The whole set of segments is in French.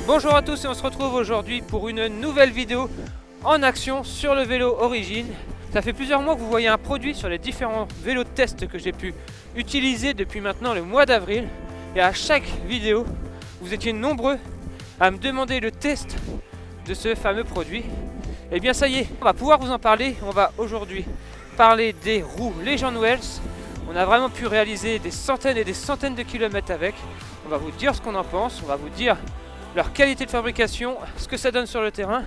Bonjour à tous et on se retrouve aujourd'hui pour une nouvelle vidéo en action sur le vélo Origine. Ça fait plusieurs mois que vous voyez un produit sur les différents vélos de test que j'ai pu utiliser depuis maintenant le mois d'avril. Et à chaque vidéo, vous étiez nombreux à me demander le test de ce fameux produit. Et bien ça y est, on va pouvoir vous en parler. On va aujourd'hui parler des roues Legend Wells. On a vraiment pu réaliser des centaines et des centaines de kilomètres avec. On va vous dire ce qu'on en pense, on va vous dire leur qualité de fabrication, ce que ça donne sur le terrain.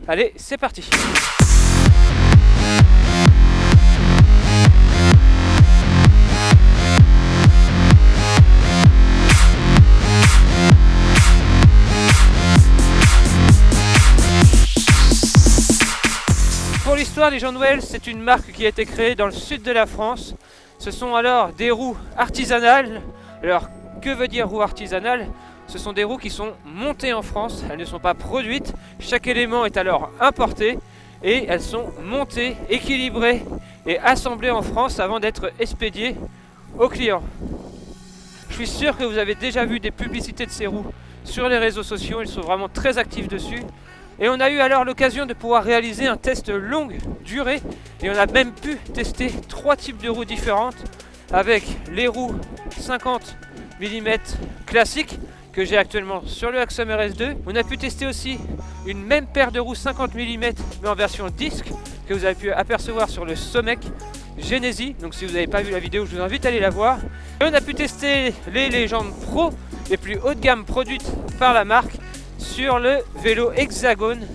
Allez, c'est parti! Pour l'histoire, Legend Wells, c'est une marque qui a été créée dans le sud de la France. Ce sont alors des roues artisanales. Alors, que veut dire roue artisanale? Ce sont des roues qui sont montées en France, elles ne sont pas produites. Chaque élément est alors importé et elles sont montées, équilibrées et assemblées en France avant d'être expédiées aux clients. Je suis sûr que vous avez déjà vu des publicités de ces roues sur les réseaux sociaux, ils sont vraiment très actifs dessus. Et on a eu alors l'occasion de pouvoir réaliser un test longue durée et on a même pu tester 3 types de roues différentes avec les roues 50 mm classiques que j'ai actuellement sur le Axom RS2. On a pu tester aussi une même paire de roues 50 mm mais en version disque que vous avez pu apercevoir sur le Somec Genesis. Donc si vous n'avez pas vu la vidéo, je vous invite à aller la voir. Et on a pu tester les Legend Pro, les plus haut de gamme produites par la marque, sur le vélo Hexagone,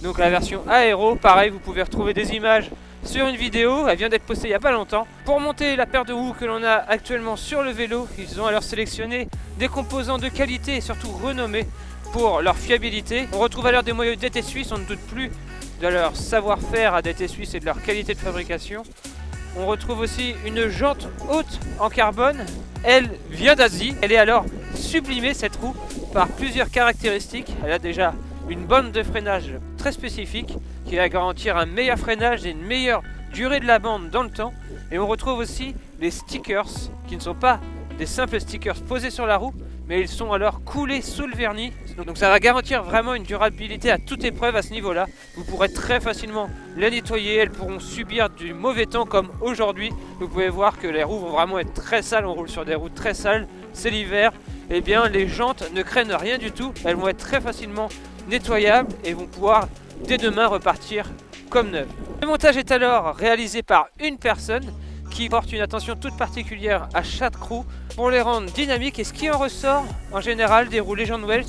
donc la version aéro. Pareil, vous pouvez retrouver des images sur une vidéo, elle vient d'être postée il n'y a pas longtemps. Pour monter la paire de roues que l'on a actuellement sur le vélo, ils ont alors sélectionné des composants de qualité et surtout renommés pour leur fiabilité. On retrouve alors des moyeux DT Suisse, on ne doute plus de leur savoir-faire à DT Suisse et de leur qualité de fabrication. On retrouve aussi une jante haute en carbone, elle vient d'Asie. Elle est alors sublimée, cette roue, par plusieurs caractéristiques. Elle a déjà une bande de freinage très spécifique qui va garantir un meilleur freinage et une meilleure durée de la bande dans le temps. Et on retrouve aussi les stickers qui ne sont pas des simples stickers posés sur la roue, mais ils sont alors coulés sous le vernis. Donc ça va garantir vraiment une durabilité à toute épreuve à ce niveau-là. Vous pourrez très facilement les nettoyer, elles pourront subir du mauvais temps comme aujourd'hui. Vous pouvez voir que les roues vont vraiment être très sales, on roule sur des roues très sales, c'est l'hiver. Et bien les jantes ne craignent rien du tout, elles vont être très facilement nettoyables et vont pouvoir dès demain repartir comme neuves. Le montage est alors réalisé par une personne qui porte une attention toute particulière à chaque roue pour les rendre dynamiques. Et ce qui en ressort en général des roues Legend Wells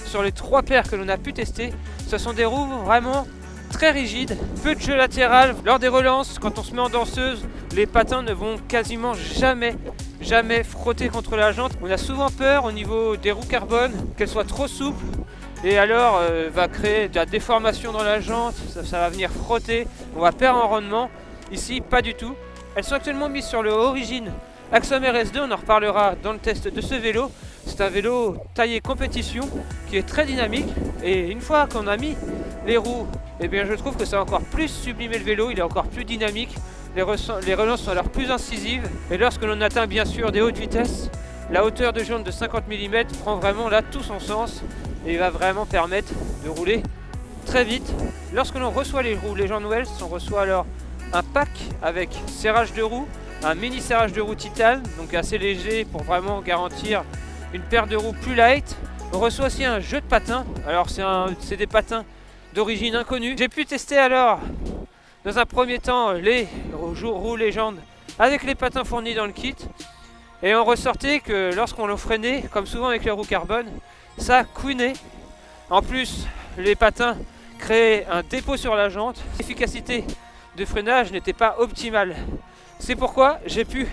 sur les 3 paires que l'on a pu tester, ce sont des roues vraiment très rigides, peu de jeu latéral. Lors des relances, quand on se met en danseuse, les patins ne vont quasiment jamais frotter contre la jante. On a souvent peur au niveau des roues carbone qu'elles soient trop souples et alors va créer de la déformation dans la jante, ça va venir frotter, on va perdre en rendement. Ici, pas du tout. Elles sont actuellement mises sur le Origine Axom RS2, on en reparlera dans le test de ce vélo. C'est un vélo taillé compétition qui est très dynamique et une fois qu'on a mis les roues, eh bien je trouve que ça a encore plus sublimé le vélo, il est encore plus dynamique, les relances sont alors plus incisives et lorsque l'on atteint bien sûr des hautes vitesses, la hauteur de jante de 50 mm prend vraiment là tout son sens et va vraiment permettre de rouler très vite. Lorsque l'on reçoit les roues Legend Wells, on reçoit alors un pack avec serrage de roues, un mini serrage de roues titane, donc assez léger pour vraiment garantir une paire de roues plus light. On reçoit aussi un jeu de patins, alors c'est des patins d'origine inconnue. J'ai pu tester alors dans un premier temps les roues Legend avec les patins fournis dans le kit et on ressortait que lorsqu'on le freinait, comme souvent avec les roues carbone, ça couinait. En plus, les patins créaient un dépôt sur la jante, l'efficacité de freinage n'était pas optimale. C'est pourquoi j'ai pu,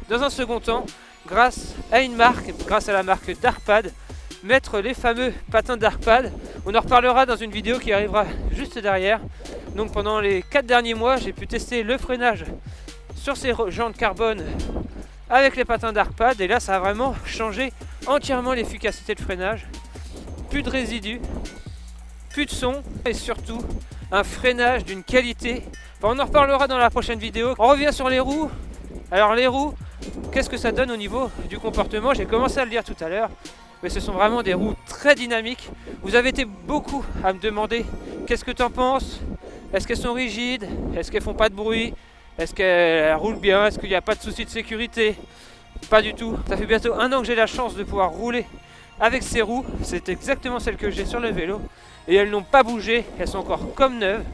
dans un second temps, grâce à la marque Darkpad, mettre les fameux patins Darkpad. On en reparlera dans une vidéo qui arrivera juste derrière. Donc pendant les 4 derniers mois, j'ai pu tester le freinage sur ces jantes carbone avec les patins Darkpad et là ça a vraiment changé entièrement l'efficacité de freinage. Plus de résidus, plus de son et surtout un freinage d'une qualité. Enfin, on en reparlera dans la prochaine vidéo. On revient sur les roues. Alors les roues, qu'est-ce que ça donne au niveau du comportement? J'ai commencé à le dire tout à l'heure. mais ce sont vraiment des roues très dynamiques. Vous avez été beaucoup à me demander qu'est-ce que tu en penses, est-ce qu'elles sont rigides, est-ce qu'elles font pas de bruit, est-ce qu'elles roulent bien, est-ce qu'il n'y a pas de souci de sécurité? Pas du tout. Ça fait bientôt 1 an que j'ai la chance de pouvoir rouler avec ces roues. C'est exactement celles que j'ai sur le vélo et elles n'ont pas bougé, elles sont encore comme neuves.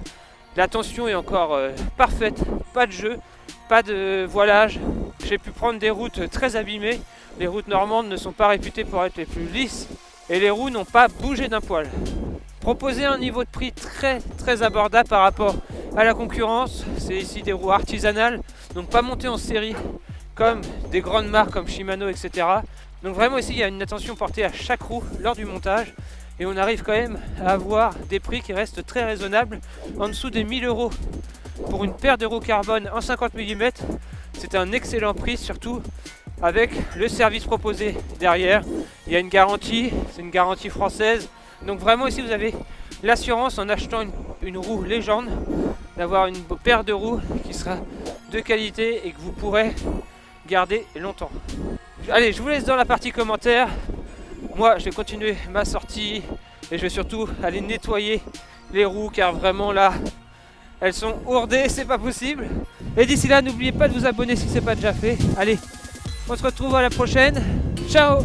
La tension est encore parfaite, pas de jeu, pas de voilage. J'ai pu prendre des routes très abîmées. Les routes normandes ne sont pas réputées pour être les plus lisses et les roues n'ont pas bougé d'un poil. Proposer un niveau de prix très abordable par rapport à la concurrence. C'est ici des roues artisanales, donc pas montées en série comme des grandes marques comme Shimano, etc. Donc vraiment ici il y a une attention portée à chaque roue lors du montage et on arrive quand même à avoir des prix qui restent très raisonnables, en dessous des 1000 € pour une paire de roues carbone en 50 mm. C'est un excellent prix, surtout avec le service proposé derrière. Il y a une garantie, c'est une garantie française. Donc vraiment ici vous avez l'assurance en achetant une roue légende d'avoir une paire de roues qui sera de qualité et que vous pourrez garder longtemps. Allez, je vous laisse dans la partie commentaires. Moi je vais continuer ma sortie et je vais surtout aller nettoyer les roues car vraiment là elles sont ourdées, c'est pas possible. Et d'ici là n'oubliez pas de vous abonner si ce n'est pas déjà fait. Allez, on se retrouve à la prochaine. Ciao!